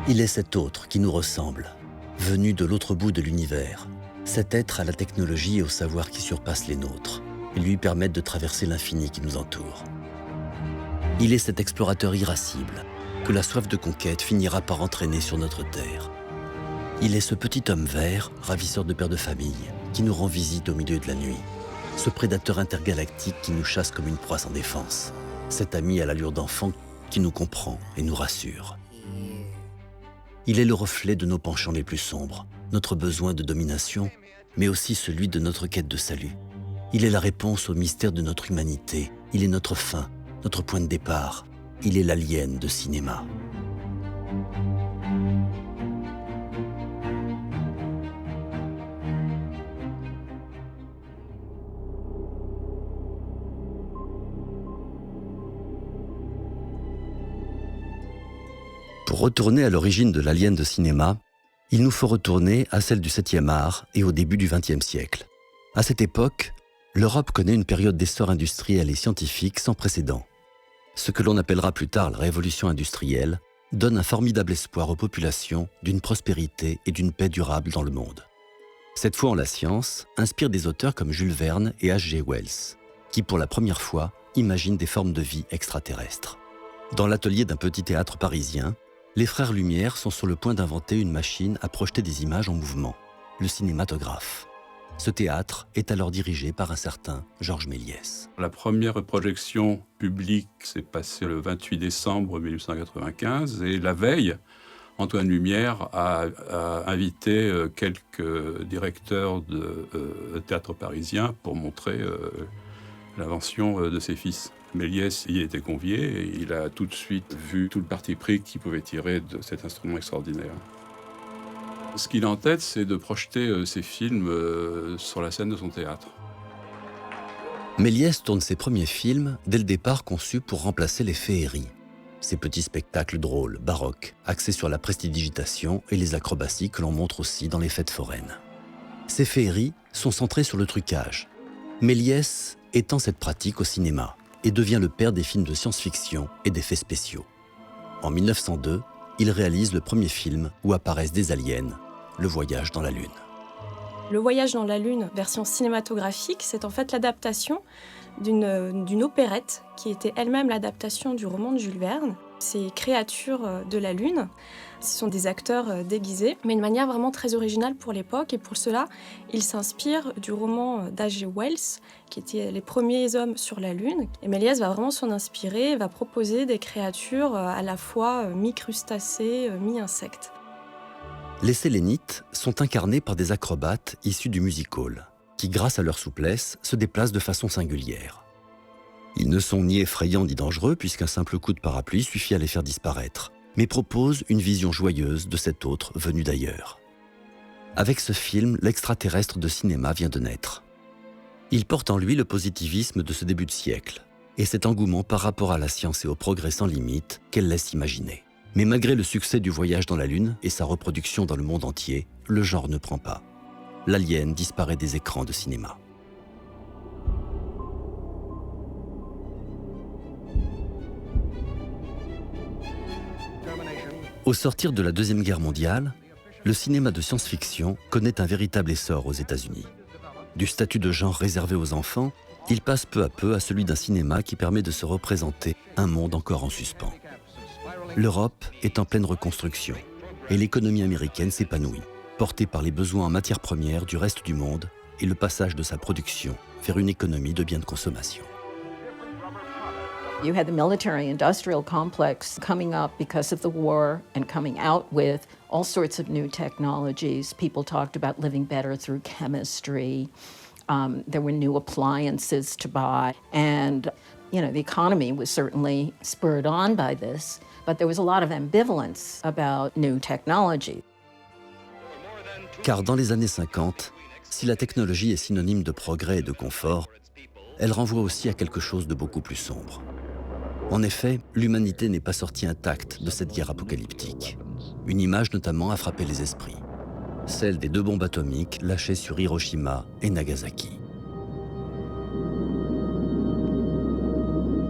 Il est cet autre qui nous ressemble, venu de l'autre bout de l'univers, cet être à la technologie et au savoir qui surpasse les nôtres et lui permettent de traverser l'infini qui nous entoure. Il est cet explorateur irascible que la soif de conquête finira par entraîner sur notre terre. Il est ce petit homme vert, ravisseur de pères de famille, qui nous rend visite au milieu de la nuit. Ce prédateur intergalactique qui nous chasse comme une proie sans défense. Cet ami à l'allure d'enfant qui nous comprend et nous rassure. Il est le reflet de nos penchants les plus sombres, notre besoin de domination, mais aussi celui de notre quête de salut. Il est la réponse au mystère de notre humanité. Il est notre fin, notre point de départ. Il est l'alien de cinéma. Pour retourner à l'origine de l'alien de cinéma, il nous faut retourner à celle du 7e art et au début du XXe siècle. À cette époque, l'Europe connaît une période d'essor industriel et scientifique sans précédent. Ce que l'on appellera plus tard la révolution industrielle donne un formidable espoir aux populations d'une prospérité et d'une paix durable dans le monde. Cette foi en la science inspire des auteurs comme Jules Verne et H.G. Wells, qui pour la première fois imaginent des formes de vie extraterrestres. Dans l'atelier d'un petit théâtre parisien, les frères Lumière sont sur le point d'inventer une machine à projeter des images en mouvement, le cinématographe. Ce théâtre est alors dirigé par un certain Georges Méliès. La première projection publique s'est passée le 28 décembre 1895 et la veille, Antoine Lumière a invité quelques directeurs de théâtre parisien pour montrer l'invention de ses fils. Méliès y était convié et il a tout de suite vu tout le parti pris qu'il pouvait tirer de cet instrument extraordinaire. Ce qu'il a en tête, c'est de projeter ses films sur la scène de son théâtre. Méliès tourne ses premiers films dès le départ conçus pour remplacer les féeries. Ces petits spectacles drôles, baroques, axés sur la prestidigitation et les acrobaties que l'on montre aussi dans les fêtes foraines. Ces féeries sont centrées sur le trucage. Méliès étend cette pratique au cinéma et devient le père des films de science-fiction et d'effets spéciaux. En 1902, il réalise le premier film où apparaissent des aliens, Le Voyage dans la Lune. Le Voyage dans la Lune, version cinématographique, c'est en fait l'adaptation d'une opérette qui était elle-même l'adaptation du roman de Jules Verne. Ces créatures de la Lune, ce sont des acteurs déguisés, mais de manière vraiment très originale pour l'époque. Et pour cela, il s'inspire du roman d'H.G. Wells, qui était Les premiers hommes sur la Lune. Et Méliès va vraiment s'en inspirer, va proposer des créatures à la fois mi-crustacées, mi-insectes. Les Sélénites sont incarnés par des acrobates issus du music-hall, qui, grâce à leur souplesse, se déplacent de façon singulière. Ils ne sont ni effrayants ni dangereux, puisqu'un simple coup de parapluie suffit à les faire disparaître, mais proposent une vision joyeuse de cet autre venu d'ailleurs. Avec ce film, l'extraterrestre de cinéma vient de naître. Il porte en lui le positivisme de ce début de siècle, et cet engouement par rapport à la science et au progrès sans limite qu'elle laisse imaginer. Mais malgré le succès du Voyage dans la Lune et sa reproduction dans le monde entier, le genre ne prend pas. L'alien disparaît des écrans de cinéma. Au sortir de la Deuxième Guerre mondiale, le cinéma de science-fiction connaît un véritable essor aux États-Unis. Du statut de genre réservé aux enfants, il passe peu à peu à celui d'un cinéma qui permet de se représenter un monde encore en suspens. L'Europe est en pleine reconstruction et l'économie américaine s'épanouit, portée par les besoins en matières premières du reste du monde et le passage de sa production vers une économie de biens de consommation. You had the military-industrial complex coming up because of the war and coming out with all sorts of new technologies. People talked about living better through chemistry. There were new appliances to buy. And, the economy was certainly spurred on by this, but there was a lot of ambivalence about new technology. Car dans les années 50, si la technologie est synonyme de progrès et de confort, elle renvoie aussi à quelque chose de beaucoup plus sombre. En effet, l'humanité n'est pas sortie intacte de cette guerre apocalyptique. Une image notamment a frappé les esprits, celle des 2 bombes atomiques lâchées sur Hiroshima et Nagasaki.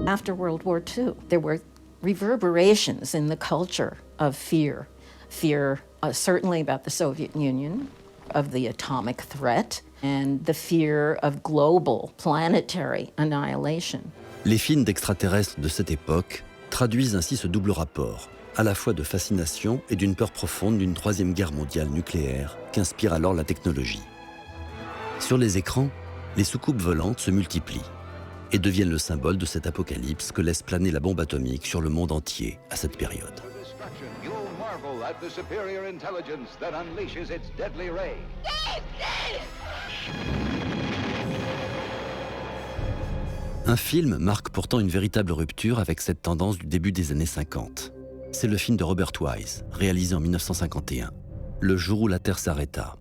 After World War II, there were reverberations in the culture of fear fear, certainly about the Soviet Union, of the atomic threat, and the fear of global, planetary annihilation. Les films d'extraterrestres de cette époque traduisent ainsi ce double rapport, à la fois de fascination et d'une peur profonde d'une troisième guerre mondiale nucléaire qu'inspire alors la technologie. Sur les écrans, les soucoupes volantes se multiplient et deviennent le symbole de cet apocalypse que laisse planer la bombe atomique sur le monde entier à cette période. Un film marque pourtant une véritable rupture avec cette tendance du début des années 50. C'est le film de Robert Wise, réalisé en 1951, Le jour où la Terre s'arrêta.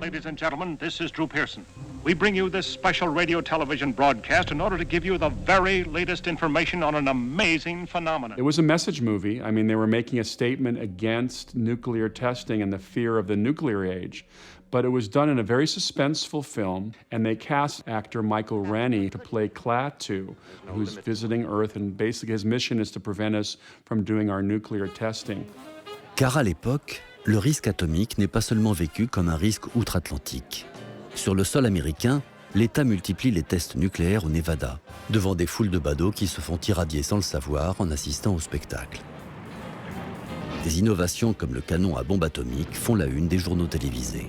Ladies and gentlemen, this is Drew Pearson. We bring you this special radio television broadcast in order to give you the very latest information on an amazing phenomenon. It was a message movie. I mean, they were making a statement against nuclear testing and the fear of the nuclear age. But it was done in a very suspenseful film, and they cast actor Michael Rennie to play Klaatu, who's visiting Earth, and basically his mission is to prevent us from doing our nuclear testing. Car à l'époque, le risque atomique n'est pas seulement vécu comme un risque outre-Atlantique. Sur le sol américain, l'État multiplie les tests nucléaires au Nevada, devant des foules de badauds qui se font irradier sans le savoir en assistant au spectacle. Des innovations comme le canon à bombe atomique font la une des journaux télévisés.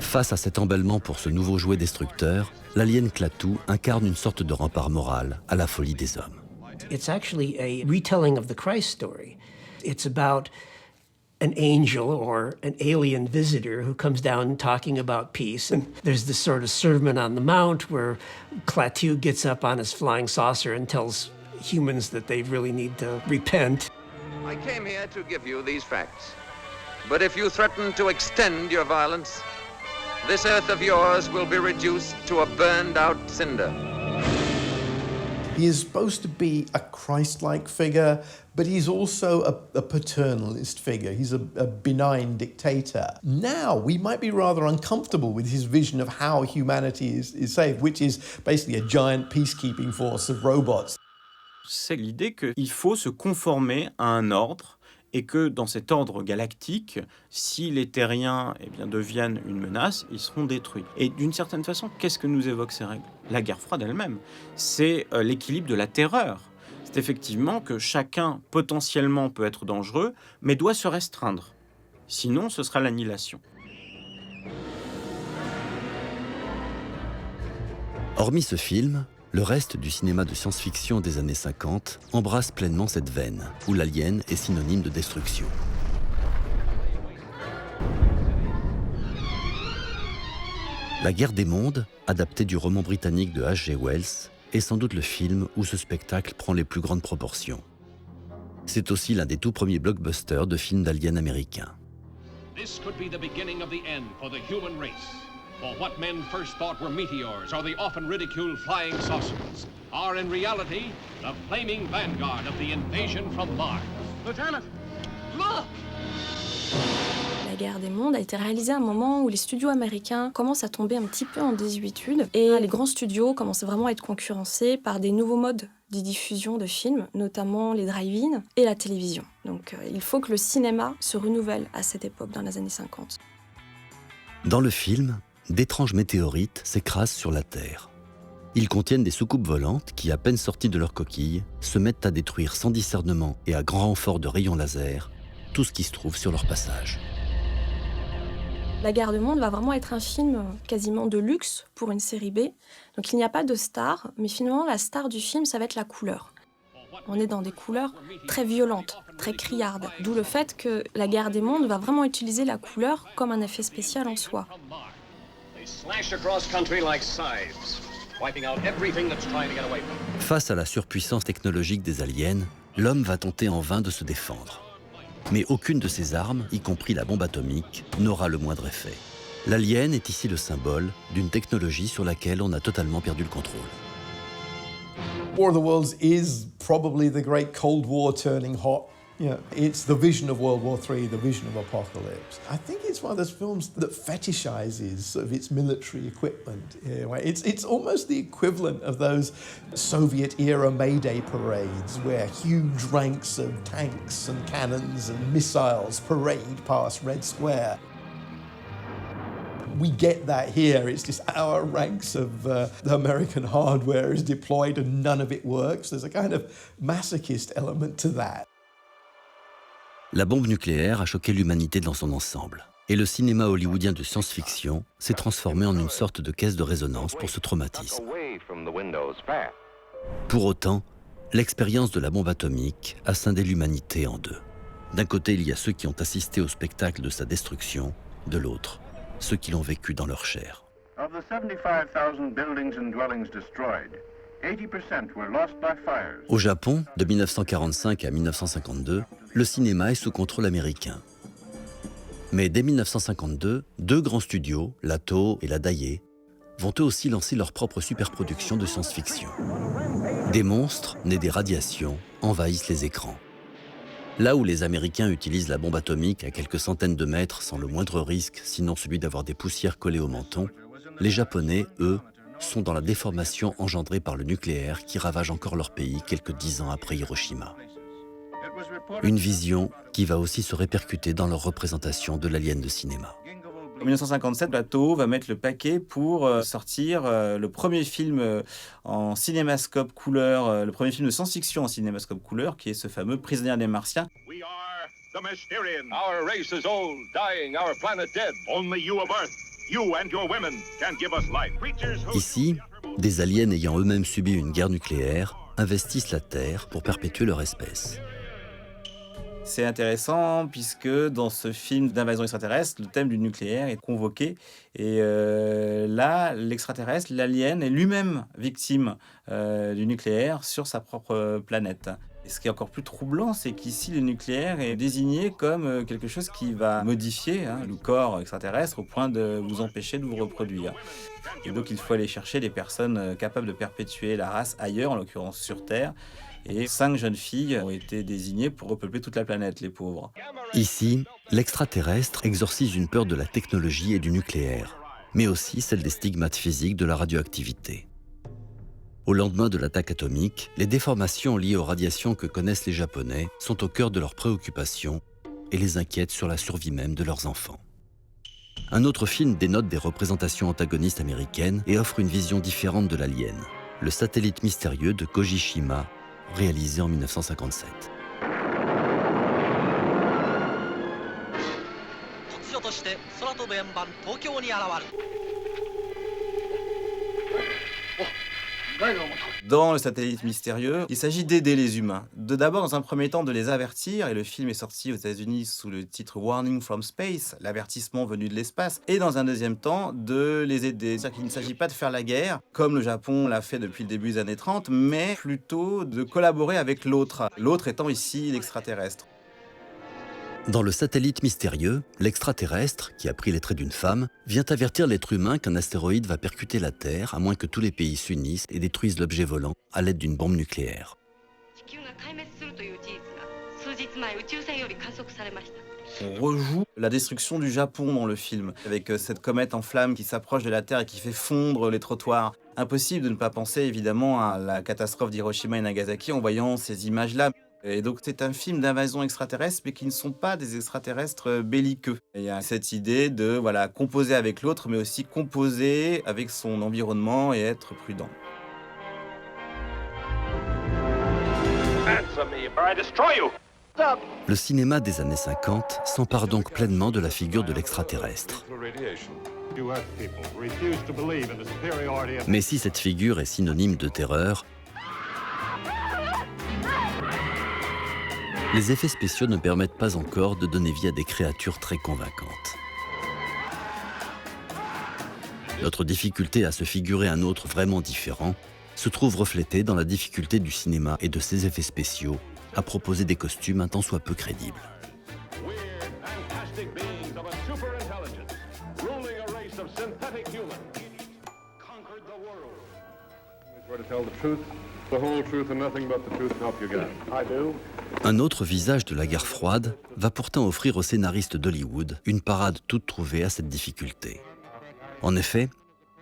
Face à cet emballement pour ce nouveau jouet destructeur, l'alien Klaatu incarne une sorte de rempart moral à la folie des hommes. It's actually a retelling of the Christ story. It's about an angel or an alien visitor who comes down talking about peace. And there's this sort of Sermon on the Mount where Klaatu gets up on his flying saucer and tells humans that they really need to repent. I came here to give you these facts. But if you threaten to extend your violence, this earth of yours will be reduced to a burned-out cinder. He is supposed to be a Christ-like figure, but he's also a paternalist figure. He's a benign dictator. Now, we might be rather uncomfortable with his vision of how humanity is saved, which is basically a giant peacekeeping force of robots. C'est l'idée qu'il faut se conformer à un ordre et que dans cet ordre galactique, si les terriens deviennent une menace, ils seront détruits. Et d'une certaine façon, qu'est-ce que nous évoquent ces règles ? La guerre froide elle-même, c'est l'équilibre de la terreur. C'est effectivement que chacun potentiellement peut être dangereux, mais doit se restreindre. Sinon, ce sera l'annihilation. Hormis ce film, le reste du cinéma de science-fiction des années 50 embrasse pleinement cette veine, où l'alien est synonyme de destruction. La guerre des mondes, adaptée du roman britannique de H.G. Wells, est sans doute le film où ce spectacle prend les plus grandes proportions. C'est aussi l'un des tout premiers blockbusters de films d'aliens américains. This could be the beginning of the end for the human race. For what men first thought were meteors or the often ridiculed flying saucers are in reality the flaming vanguard of the invasion from Mars. Lieutenant, look! La guerre des mondes a été réalisée à un moment où les studios américains commencent à tomber un petit peu en désuétude et les grands studios commencent vraiment à être concurrencés par des nouveaux modes de diffusion de films, notamment les drive-in et la télévision. Donc il faut que le cinéma se renouvelle à cette époque, dans les années 50. Dans le film, d'étranges météorites s'écrasent sur la Terre. Ils contiennent des soucoupes volantes qui, à peine sorties de leur coquille, se mettent à détruire sans discernement et à grand renfort de rayons laser tout ce qui se trouve sur leur passage. La guerre des mondes va vraiment être un film quasiment de luxe pour une série B. Donc il n'y a pas de star, mais finalement la star du film, ça va être la couleur. On est dans des couleurs très violentes, très criardes, d'où le fait que la guerre des mondes va vraiment utiliser la couleur comme un effet spécial en soi. Face à la surpuissance technologique des aliens, l'homme va tenter en vain de se défendre. Mais aucune de ces armes, y compris la bombe atomique, n'aura le moindre effet. L'alien est ici le symbole d'une technologie sur laquelle on a totalement perdu le contrôle. War of the Worlds is probably the great Cold War turning hot Yeah, it's the vision of World War III, the vision of apocalypse. I think it's one of those films that fetishizes sort of its military equipment. Right? It's almost the equivalent of those Soviet-era Mayday parades where huge ranks of tanks and cannons and missiles parade past Red Square. We get that here. It's just our ranks of the American hardware is deployed and none of it works. There's a kind of masochist element to that. La bombe nucléaire a choqué l'humanité dans son ensemble. Et le cinéma hollywoodien de science-fiction s'est transformé en une sorte de caisse de résonance pour ce traumatisme. Pour autant, l'expérience de la bombe atomique a scindé l'humanité en deux. D'un côté, il y a ceux qui ont assisté au spectacle de sa destruction, de l'autre, ceux qui l'ont vécu dans leur chair. Of the 75,000 buildings and dwellings destroyed, 80% were lost by fires. Au Japon, de 1945 à 1952, le cinéma est sous contrôle américain. Mais dès 1952, deux grands studios, la Toho et la Daiei, vont eux aussi lancer leur propre superproduction de science-fiction. Des monstres, nés des radiations, envahissent les écrans. Là où les Américains utilisent la bombe atomique à quelques centaines de mètres sans le moindre risque, sinon celui d'avoir des poussières collées au menton, les Japonais, eux, sont dans la déformation engendrée par le nucléaire qui ravage encore leur pays quelques 10 ans après Hiroshima. Une vision qui va aussi se répercuter dans leur représentation de l'alien de cinéma. En 1957, la Toho va mettre le paquet pour sortir le premier film en cinémascope couleur, le premier film de science-fiction en cinémascope couleur, qui est ce fameux Prisonnier des Martiens. We are the Mysterians. Our race is old, dying, our planet dead. Only you of Earth, you and your women can give us life. Creatures who... Ici, des aliens ayant eux-mêmes subi une guerre nucléaire investissent la Terre pour perpétuer leur espèce. C'est intéressant puisque dans ce film d'invasion extraterrestre, le thème du nucléaire est convoqué. Et là, l'extraterrestre, l'alien, est lui-même victime du nucléaire sur sa propre planète. Et ce qui est encore plus troublant, c'est qu'ici, le nucléaire est désigné comme quelque chose qui va modifier le corps extraterrestre au point de vous empêcher de vous reproduire. Et donc, il faut aller chercher des personnes capables de perpétuer la race ailleurs, en l'occurrence sur Terre. Et 5 jeunes filles ont été désignées pour repeupler toute la planète, les pauvres. Ici, l'extraterrestre exorcise une peur de la technologie et du nucléaire, mais aussi celle des stigmates physiques de la radioactivité. Au lendemain de l'attaque atomique, les déformations liées aux radiations que connaissent les Japonais sont au cœur de leurs préoccupations et les inquiètent sur la survie même de leurs enfants. Un autre film dénote des représentations antagonistes américaines et offre une vision différente de l'alien, Le satellite mystérieux de Koji Shima, réalisé en 1957. Dans Le satellite mystérieux, il s'agit d'aider les humains. D'abord, dans un premier temps, de les avertir, et le film est sorti aux États-Unis sous le titre Warning from Space, l'avertissement venu de l'espace, et dans un deuxième temps, de les aider. C'est-à-dire qu'il ne s'agit pas de faire la guerre, comme le Japon l'a fait depuis le début des années 30, mais plutôt de collaborer avec l'autre, l'autre étant ici l'extraterrestre. Dans Le satellite mystérieux, l'extraterrestre, qui a pris les traits d'une femme, vient avertir l'être humain qu'un astéroïde va percuter la Terre à moins que tous les pays s'unissent et détruisent l'objet volant à l'aide d'une bombe nucléaire. On rejoue la destruction du Japon dans le film, avec cette comète en flammes qui s'approche de la Terre et qui fait fondre les trottoirs. Impossible de ne pas penser évidemment à la catastrophe d'Hiroshima et Nagasaki en voyant ces images-là. Et donc c'est un film d'invasion extraterrestre, mais qui ne sont pas des extraterrestres belliqueux. Et il y a cette idée de composer avec l'autre, mais aussi composer avec son environnement et être prudent. Le cinéma des années 50 s'empare donc pleinement de la figure de l'extraterrestre. Mais si cette figure est synonyme de terreur, les effets spéciaux ne permettent pas encore de donner vie à des créatures très convaincantes. Notre difficulté à se figurer un autre vraiment différent se trouve reflétée dans la difficulté du cinéma et de ses effets spéciaux à proposer des costumes un tant soit peu crédibles. The whole truth and nothing but the truth, help you God. I do. Un autre visage de la guerre froide va pourtant offrir aux scénaristes d'Hollywood une parade toute trouvée à cette difficulté. En effet,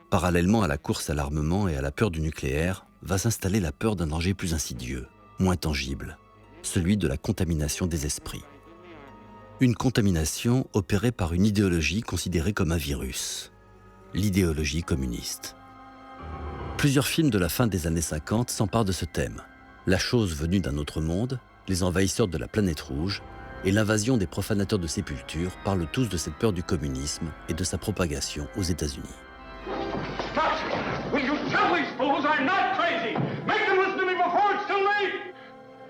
parallèlement à la course à l'armement et à la peur du nucléaire, va s'installer la peur d'un danger plus insidieux, moins tangible, celui de la contamination des esprits. Une contamination opérée par une idéologie considérée comme un virus, l'idéologie communiste. Plusieurs films de la fin des années 50 s'emparent de ce thème. La chose venue d'un autre monde, les envahisseurs de la planète rouge et l'invasion des profanateurs de sépultures parlent tous de cette peur du communisme et de sa propagation aux États-Unis. Will you tell these fools I'm not crazy? Make them listen to me before it's too late!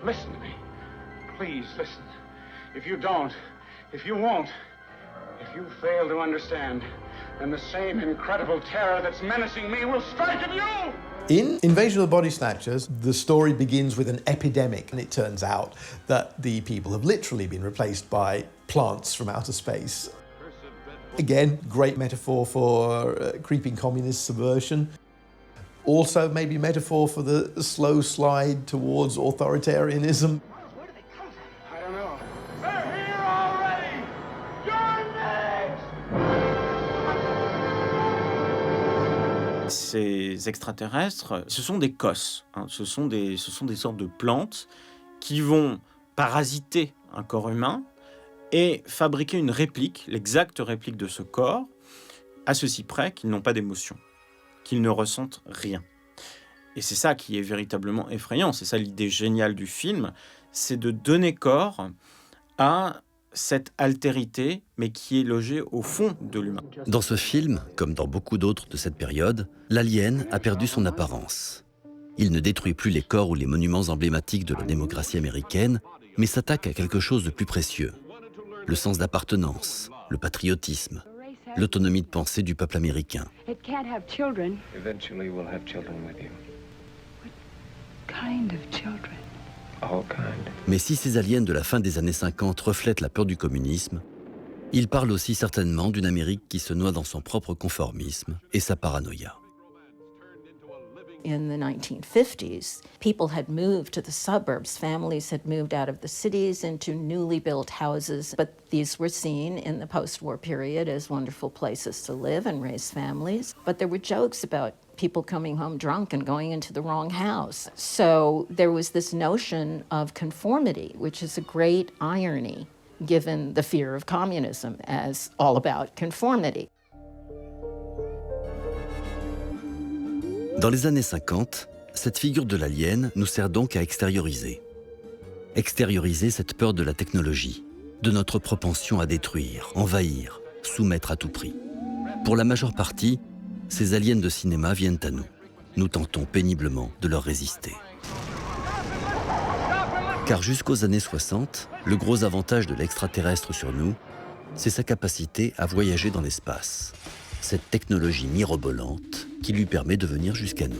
Listen to me. Please listen. If you don't, if you won't, if you fail to understand, then the same incredible terror that's menacing me will strike at you! In Invasion of the Body Snatchers, the story begins with an epidemic, and it turns out that the people have literally been replaced by plants from outer space. Again, great metaphor for creeping communist subversion. Also, maybe metaphor for the slow slide towards authoritarianism. Where do they come from? I don't know. They're here already! You're next! Ces extraterrestres, ce sont des cosses, hein. Ce sont des sortes de plantes qui vont parasiter un corps humain et fabriquer une réplique, l'exacte réplique de ce corps, à ceci près qu'ils n'ont pas d'émotion, qu'ils ne ressentent rien. Et c'est ça qui est véritablement effrayant, c'est ça l'idée géniale du film, c'est de donner corps à cette altérité, mais qui est logée au fond de l'humain. Dans ce film, comme dans beaucoup d'autres de cette période, l'alien a perdu son apparence. Il ne détruit plus les corps ou les monuments emblématiques de la démocratie américaine, mais s'attaque à quelque chose de plus précieux. Le sens d'appartenance, le patriotisme, l'autonomie de pensée du peuple américain. It can't have children. Eventually we'll have children with you. What kind of children? All kind. Mais si ces aliens de la fin des années 50 reflètent la peur du communisme, ils parlent aussi certainement d'une Amérique qui se noie dans son propre conformisme et sa paranoïa. In the 1950s, people had moved to the suburbs. Families had moved out of the cities into newly built houses, but these were seen in the post-war period as wonderful places to live and raise families. But there were jokes about people coming home drunk and going into the wrong house. So there was this notion of conformity, which is a great irony, given the fear of communism as all about conformity. Dans les années 50, cette figure de l'alien nous sert donc à extérioriser. Extérioriser cette peur de la technologie, de notre propension à détruire, envahir, soumettre à tout prix. Pour la majeure partie, ces aliens de cinéma viennent à nous. Nous tentons péniblement de leur résister. Car jusqu'aux années 60, le gros avantage de l'extraterrestre sur nous, c'est sa capacité à voyager dans l'espace. Cette technologie mirobolante qui lui permet de venir jusqu'à nous.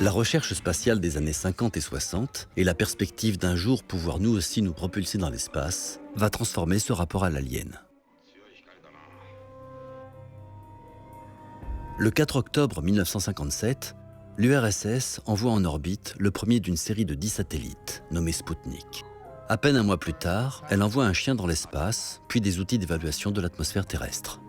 La recherche spatiale des années 50 et 60 et la perspective d'un jour pouvoir nous aussi nous propulser dans l'espace va transformer ce rapport à l'alien. Le 4 octobre 1957, l'URSS envoie en orbite le premier d'une série de 10 satellites, nommés Spoutnik. À peine un mois plus tard, elle envoie un chien dans l'espace, puis des outils d'évaluation de l'atmosphère terrestre.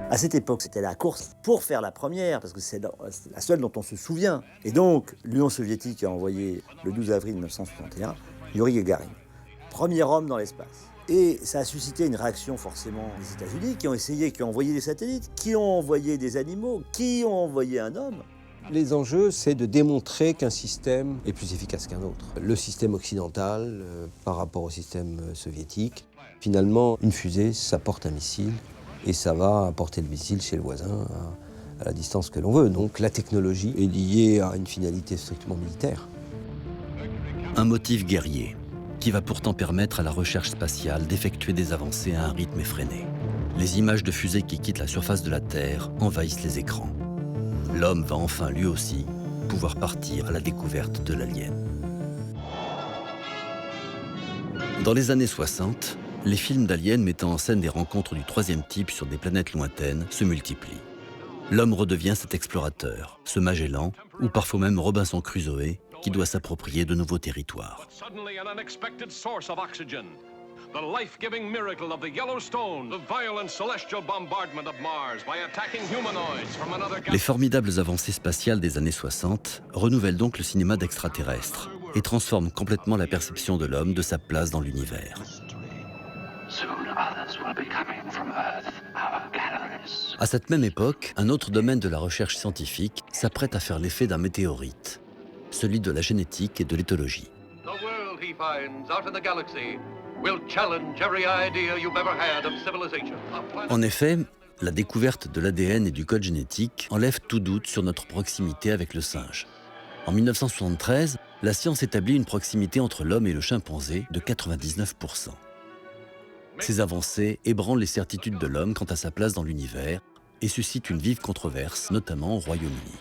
À cette époque, c'était la course pour faire la première, parce que c'est la seule dont on se souvient. Et donc, l'Union soviétique a envoyé, le 12 avril 1961, Yuri Gagarin, premier homme dans l'espace. Et ça a suscité une réaction forcément des États-Unis qui ont envoyé des satellites, qui ont envoyé des animaux, qui ont envoyé un homme. Les enjeux, c'est de démontrer qu'un système est plus efficace qu'un autre. Le système occidental par rapport au système soviétique. Finalement, une fusée, ça porte un missile et ça va apporter le missile chez le voisin à la distance que l'on veut. Donc la technologie est liée à une finalité strictement militaire. Un motif guerrier qui va pourtant permettre à la recherche spatiale d'effectuer des avancées à un rythme effréné. Les images de fusées qui quittent la surface de la Terre envahissent les écrans. L'homme va enfin, lui aussi, pouvoir partir à la découverte de l'alien. Dans les années 60, les films d'aliens mettant en scène des rencontres du troisième type sur des planètes lointaines se multiplient. L'homme redevient cet explorateur, ce Magellan, ou parfois même Robinson Crusoe, qui doit s'approprier de nouveaux territoires. Suddenly an unexpected source of oxygen. The life-giving miracle of the Yellowstone, the violent celestial bombardment of Mars by attacking humanoids from another Les galaxy. formidables avancées spatiales des années 60 renouvellent donc le cinéma d'extraterrestres et transforment complètement la perception de l'homme de sa place dans l'univers. À cette même époque, un autre domaine de la recherche scientifique s'apprête à faire l'effet d'un météorite, celui de la génétique et de l'éthologie. The world he finds out in the galaxy will challenge every idea you've ever had of civilization. En effet, la découverte de l'ADN et du code génétique enlève tout doute sur notre proximité avec le singe. En 1973, la science établit une proximité entre l'homme et le chimpanzé de 99%. Ces avancées ébranlent les certitudes de l'homme quant à sa place dans l'univers et suscitent une vive controverse, notamment au Royaume-Uni.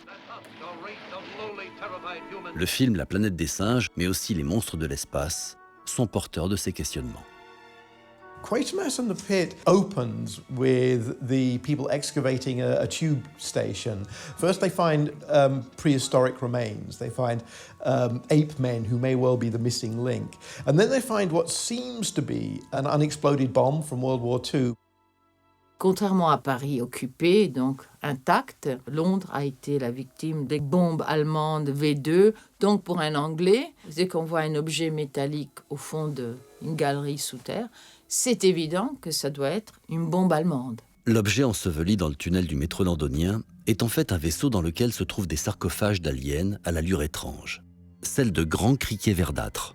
Le film La planète des singes, mais aussi Les monstres de l'espace, sont porteurs de ces questionnements. Quatermass and the Pit opens with the people excavating a tube station. First they find prehistoric remains. They find ape men who may well be the missing link. And then they find what seems to be an unexploded bomb from World War II. Contrairement à Paris occupé, donc intact, Londres a été la victime des bombes allemandes V2. Donc pour un Anglais, dès qu'on voit un objet métallique au fond d'une galerie sous terre, c'est évident que ça doit être une bombe allemande. L'objet enseveli dans le tunnel du métro londonien est en fait un vaisseau dans lequel se trouvent des sarcophages d'aliens à l'allure étrange, celle de grands criquets verdâtres.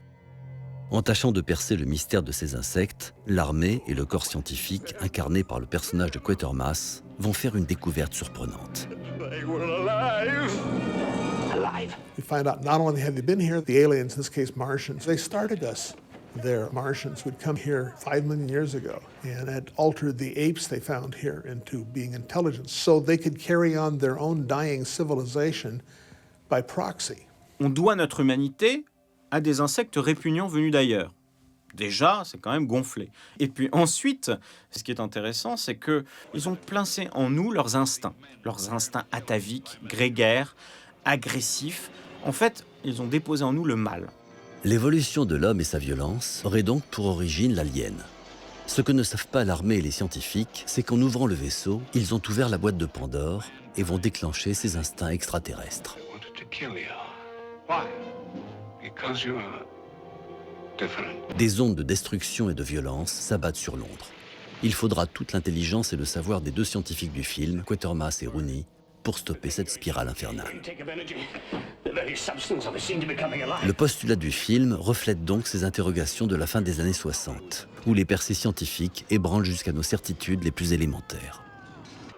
En tâchant de percer le mystère de ces insectes, l'armée et le corps scientifique, incarné par le personnage de Quatermass, vont faire une découverte surprenante. They were alive. Alive. We find out not only have they been here, the aliens, in this case Martians, they started us. Their Martians would come here 5 million years ago and had altered the apes they found here into being intelligent so they could carry on their own dying civilization by proxy. On doit notre humanité à des insectes répugnants venus d'ailleurs. Déjà, c'est quand même gonflé. Et puis ensuite, ce qui est intéressant, c'est qu'ils ont placé en nous leurs instincts ataviques, grégaires, agressifs. En fait, ils ont déposé en nous le mal. L'évolution de l'homme et sa violence aurait donc pour origine l'alien. Ce que ne savent pas l'armée et les scientifiques, c'est qu'en ouvrant le vaisseau, ils ont ouvert la boîte de Pandore et vont déclencher ces instincts extraterrestres. Des ondes de destruction et de violence s'abattent sur Londres. Il faudra toute l'intelligence et le savoir des deux scientifiques du film, Quatermass et Rooney, pour stopper cette spirale infernale. Le postulat du film reflète donc ces interrogations de la fin des années 60, où les percées scientifiques ébranlent jusqu'à nos certitudes les plus élémentaires.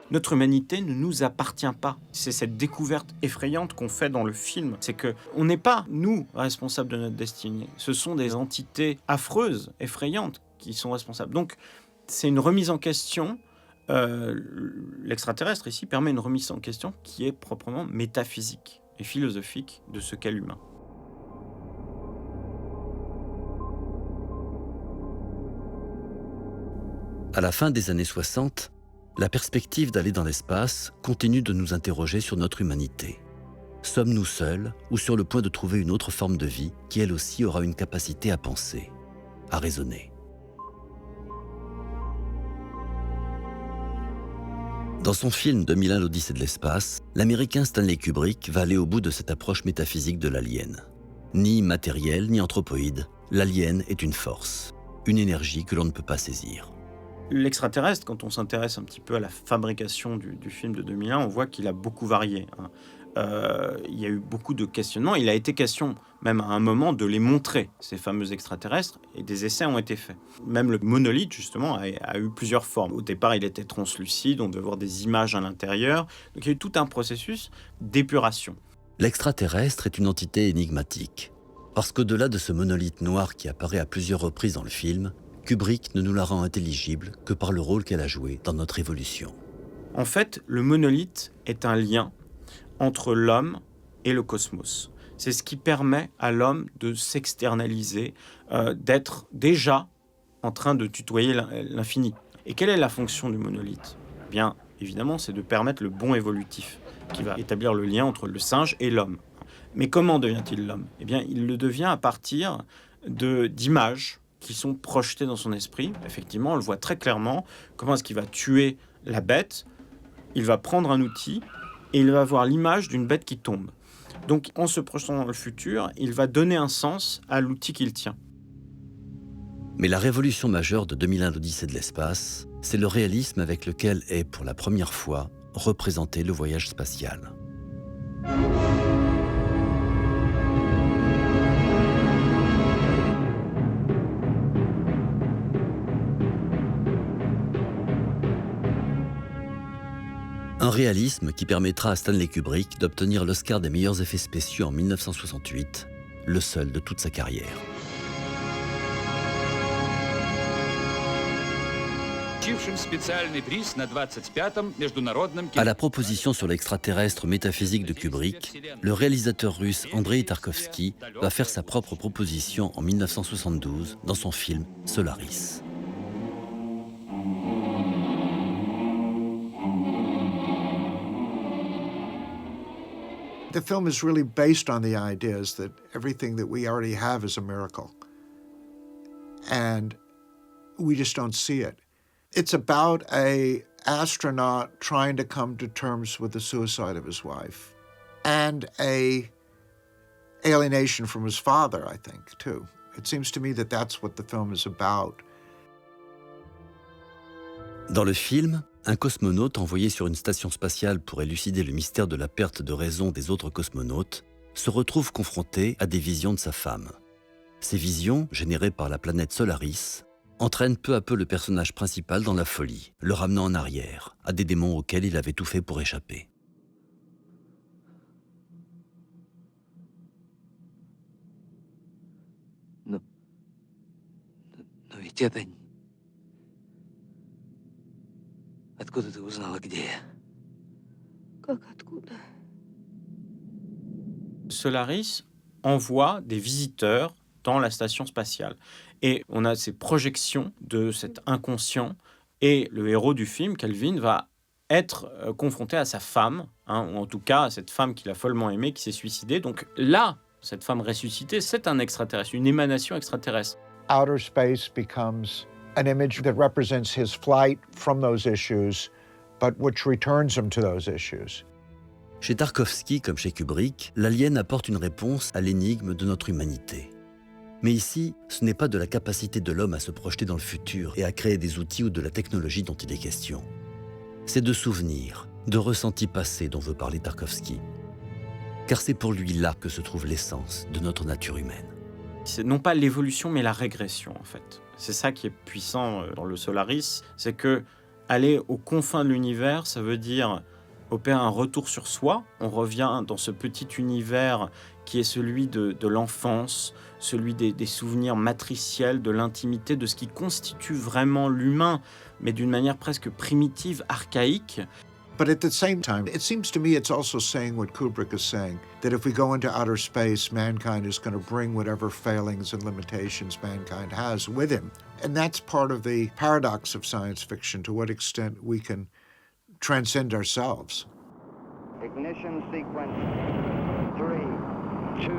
Notre humanité ne nous appartient pas. C'est cette découverte effrayante qu'on fait dans le film. C'est qu'on n'est pas, nous, responsables de notre destinée. Ce sont des entités affreuses, effrayantes, qui sont responsables. Donc, c'est une remise en question. L'extraterrestre, ici, permet une remise en question qui est proprement métaphysique et philosophique de ce qu'est l'humain. À la fin des années 60, la perspective d'aller dans l'espace continue de nous interroger sur notre humanité. Sommes-nous seuls ou sur le point de trouver une autre forme de vie qui elle aussi aura une capacité à penser, à raisonner? Dans son film 2001 l'Odyssée de l'espace, l'Américain Stanley Kubrick va aller au bout de cette approche métaphysique de l'alien. Ni matériel, ni anthropoïde, l'alien est une force, une énergie que l'on ne peut pas saisir. L'extraterrestre, quand on s'intéresse un petit peu à la fabrication du film de 2001, on voit qu'il a beaucoup varié. Il y a eu beaucoup de questionnements. Il a été question, même à un moment, de les montrer, ces fameux extraterrestres, et des essais ont été faits. Même le monolithe, justement, a eu plusieurs formes. Au départ, il était translucide, on devait voir des images à l'intérieur. Donc il y a eu tout un processus d'épuration. L'extraterrestre est une entité énigmatique, parce qu'au-delà de ce monolithe noir qui apparaît à plusieurs reprises dans le film, Kubrick ne nous la rend intelligible que par le rôle qu'elle a joué dans notre évolution. En fait, le monolithe est un lien entre l'homme et le cosmos. C'est ce qui permet à l'homme de s'externaliser, d'être déjà en train de tutoyer l'infini. Et quelle est la fonction du monolithe ? Eh bien, évidemment, c'est de permettre le bond évolutif, qui va établir le lien entre le singe et l'homme. Mais comment devient-il l'homme ? Eh bien, il le devient à partir d'images qui sont projetées dans son esprit. Effectivement, on le voit très clairement. Comment est-ce qu'il va tuer la bête ? Il va prendre un outil et il va voir l'image d'une bête qui tombe. Donc, en se projetant dans le futur, il va donner un sens à l'outil qu'il tient. Mais la révolution majeure de 2001 l'Odyssée de l'espace, c'est le réalisme avec lequel est, pour la première fois, représenté le voyage spatial. Un réalisme qui permettra à Stanley Kubrick d'obtenir l'Oscar des meilleurs effets spéciaux en 1968, le seul de toute sa carrière. À la proposition sur l'extraterrestre métaphysique de Kubrick, le réalisateur russe Andrei Tarkovsky va faire sa propre proposition en 1972 dans son film Solaris. The film is really based on the ideas that everything that we already have is a miracle. And we just don't see it. It's about an astronaut trying to come to terms with the suicide of his wife and a alienation from his father, I think, too. It seems to me that that's what the film is about. Dans le film, un cosmonaute envoyé sur une station spatiale pour élucider le mystère de la perte de raison des autres cosmonautes se retrouve confronté à des visions de sa femme. Ces visions, générées par la planète Solaris, entraînent peu à peu le personnage principal dans la folie, le ramenant en arrière, à des démons auxquels il avait tout fait pour échapper. Но ведь это... Откуда ты узнала, где я? Как откуда? Solaris envoie des visiteurs dans la station spatiale. Et on a ces projections de cet inconscient. Et le héros du film, Kelvin, va être confronté à sa femme, ou en tout cas à cette femme qu'il a follement aimée, qui s'est suicidée. Donc là, cette femme ressuscitée, c'est un extraterrestre, une émanation extraterrestre. Outer space becomes an image that represents his flight from those issues, but which returns him to those issues. Chez Tarkovsky, comme chez Kubrick, l'alien apporte une réponse à l'énigme de notre humanité. Mais ici, ce n'est pas de la capacité de l'homme à se projeter dans le futur et à créer des outils ou de la technologie dont il est question. C'est de souvenirs, de ressentis passés dont veut parler Tarkovsky. Car c'est pour lui là que se trouve l'essence de notre nature humaine. C'est non pas l'évolution, mais la régression, en fait. C'est ça qui est puissant dans le Solaris, c'est que aller aux confins de l'univers, ça veut dire opérer un retour sur soi. On revient dans ce petit univers qui est celui de l'enfance, celui des souvenirs matriciels, de l'intimité, de ce qui constitue vraiment l'humain, mais d'une manière presque primitive, archaïque. But at the same time, it seems to me it's also saying what Kubrick is saying, that if we go into outer space, mankind is going to bring whatever failings and limitations mankind has with him. And that's part of the paradox of science fiction, to what extent we can transcend ourselves. Ignition sequence 3, 2,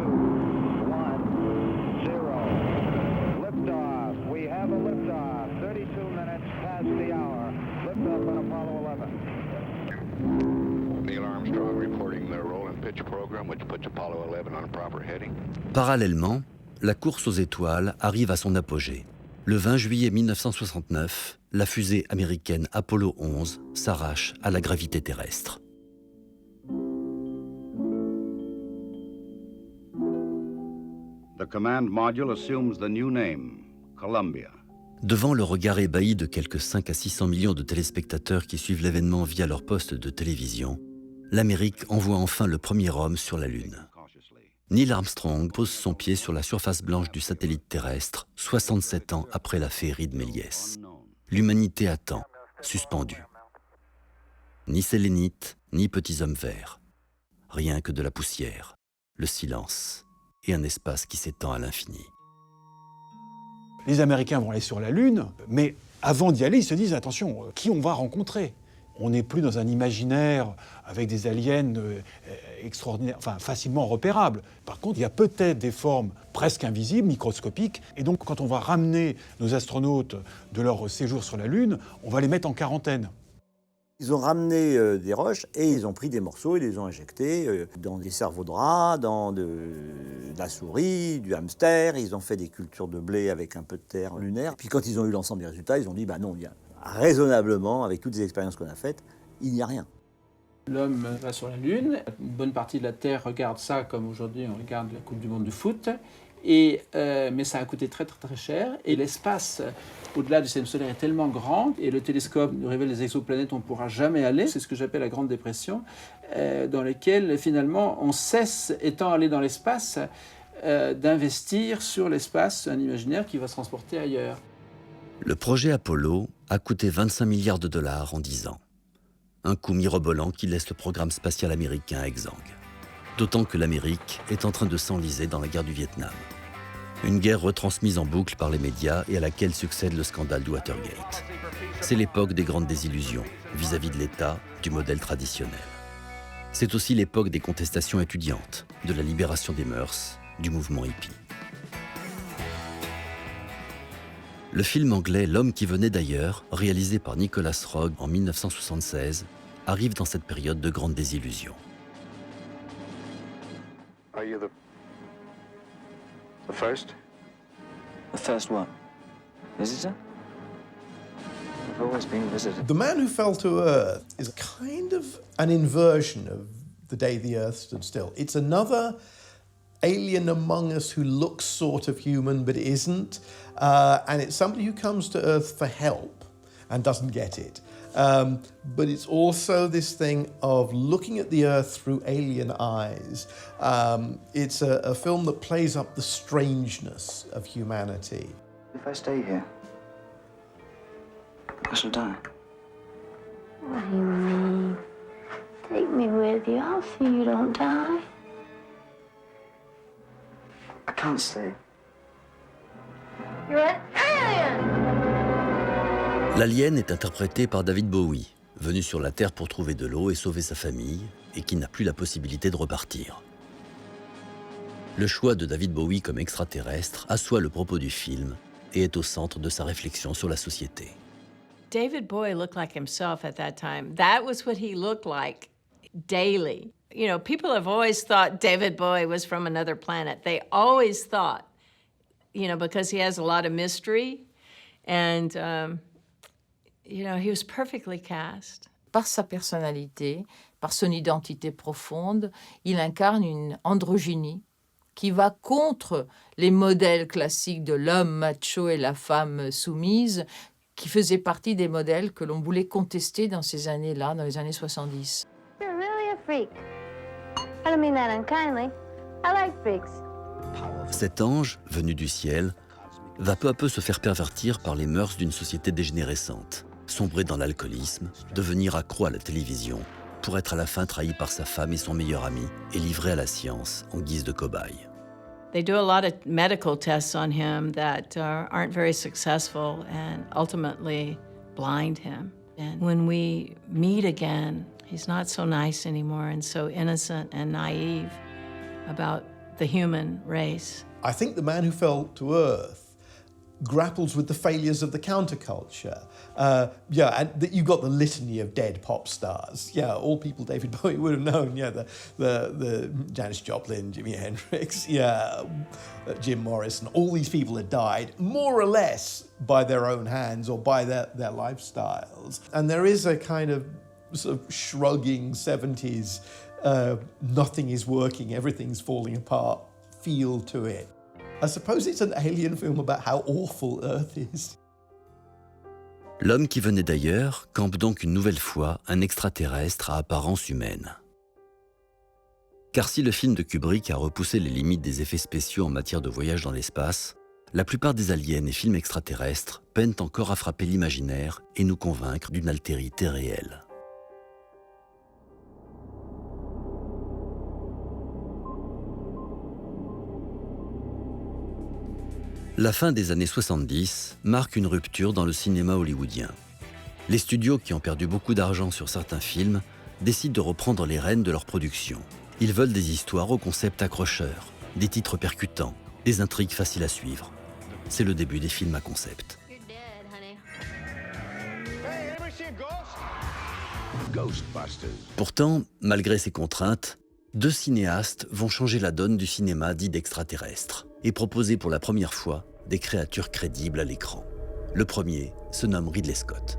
1, 0. Liftoff. We have a liftoff. 32 minutes past the hour. Liftoff on Apollo 11. Neil Armstrong reporting the roll and pitch program, which puts Apollo 11 on a proper heading. Parallèlement, la course aux étoiles arrive à son apogée. Le 20 juillet 1969, la fusée américaine Apollo 11 s'arrache à la gravité terrestre. The command module assumes the new name, Columbia. Devant le regard ébahi de quelques 5 à 600 millions de téléspectateurs qui suivent l'événement via leur poste de télévision, l'Amérique envoie enfin le premier homme sur la Lune. Neil Armstrong pose son pied sur la surface blanche du satellite terrestre, 67 ans après la féerie de Méliès. L'humanité attend, suspendue. Ni sélénites, ni petits hommes verts. Rien que de la poussière, le silence et un espace qui s'étend à l'infini. Les Américains vont aller sur la Lune, mais avant d'y aller, ils se disent, attention, qui on va rencontrer ? On n'est plus dans un imaginaire avec des aliens extraordinaires, enfin facilement repérables. Par contre, il y a peut-être des formes presque invisibles, microscopiques. Et donc, quand on va ramener nos astronautes de leur séjour sur la Lune, on va les mettre en quarantaine. Ils ont ramené des roches et ils ont pris des morceaux et les ont injectés dans des cerveaux de rats, dans de la souris, du hamster. Ils ont fait des cultures de blé avec un peu de terre lunaire. Puis quand ils ont eu l'ensemble des résultats, ils ont dit, bah non, raisonnablement, avec toutes les expériences qu'on a faites, il n'y a rien. L'homme va sur la Lune. Une bonne partie de la Terre regarde ça comme aujourd'hui on regarde la Coupe du Monde de foot. Mais ça a coûté très très très cher. Et l'espace au-delà du système solaire est tellement grand et le télescope nous révèle les exoplanètes où on ne pourra jamais aller. C'est ce que j'appelle la Grande Dépression, dans laquelle finalement on cesse, étant allé dans l'espace, d'investir sur l'espace un imaginaire qui va se transporter ailleurs. Le projet Apollo a coûté 25 milliards de dollars en 10 ans. Un coût mirobolant qui laisse le programme spatial américain exsangue. D'autant que l'Amérique est en train de s'enliser dans la guerre du Vietnam. Une guerre retransmise en boucle par les médias et à laquelle succède le scandale du Watergate. C'est l'époque des grandes désillusions vis-à-vis de l'État, du modèle traditionnel. C'est aussi l'époque des contestations étudiantes, de la libération des mœurs, du mouvement hippie. Le film anglais L'homme qui venait d'ailleurs, réalisé par Nicholas Roeg en 1976, arrive dans cette période de grande désillusion. Are you the first? The first what? Visitor? We've always been visited. The Man Who Fell to Earth is kind of an inversion of The Day the Earth Stood Still. It's another alien among us who looks sort of human but isn't. And it's somebody who comes to Earth for help and doesn't get it. But it's also this thing of looking at the Earth through alien eyes. It's a film that plays up the strangeness of humanity. If I stay here, I shall die. What do you mean? Take me with you. I'll see you don't die. I can't stay. You're an alien! L'alien est interprété par David Bowie, venu sur la Terre pour trouver de l'eau et sauver sa famille, et qui n'a plus la possibilité de repartir. Le choix de David Bowie comme extraterrestre assoit le propos du film et est au centre de sa réflexion sur la société. David Bowie looked like himself at that time. That was what he looked like daily. You know, people have always thought David Bowie was from another planet. They always thought, you know, because he has a lot of mystery. And, you know, he was perfectly cast. Par sa personnalité, par son identité profonde, il incarne une androgynie qui va contre les modèles classiques de l'homme macho et la femme soumise, qui faisaient partie des modèles que l'on voulait contester dans ces années-là, dans les années 70. You're really a freak. I don't mean that unkindly. I like freaks. Cet ange, venu du ciel, va peu à peu se faire pervertir par les mœurs d'une société dégénérescente, sombrer dans l'alcoolisme, devenir accro à la télévision, pour être à la fin trahi par sa femme et son meilleur ami et livré à la science en guise de cobaye. They do a lot of medical tests on him that aren't very successful and ultimately blind him. And when we meet again, he's not so nice anymore and so innocent and naive about the human race. I think The Man Who Fell to Earth grapples with the failures of the counterculture. And you've got the litany of dead pop stars. Yeah, all people David Bowie would have known. Yeah, the Janis Joplin, Jimi Hendrix, yeah, Jim Morrison. All these people had died more or less by their own hands or by their lifestyles. And there is a kind of sort of shrugging 70s, nothing is working, everything's falling apart feel to it. I suppose it's an alien film about how awful Earth is. L'homme qui venait d'ailleurs campe donc une nouvelle fois un extraterrestre à apparence humaine. Car si le film de Kubrick a repoussé les limites des effets spéciaux en matière de voyage dans l'espace, la plupart des aliens et films extraterrestres peinent encore à frapper l'imaginaire et nous convaincre d'une altérité réelle. La fin des années 70 marque une rupture dans le cinéma hollywoodien. Les studios qui ont perdu beaucoup d'argent sur certains films décident de reprendre les rênes de leur production. Ils veulent des histoires au concept accrocheur, des titres percutants, des intrigues faciles à suivre. C'est le début des films à concept. Pourtant, malgré ces contraintes, 2 cinéastes vont changer la donne du cinéma dit d'extraterrestre et proposer pour la première fois des créatures crédibles à l'écran. Le premier se nomme Ridley Scott.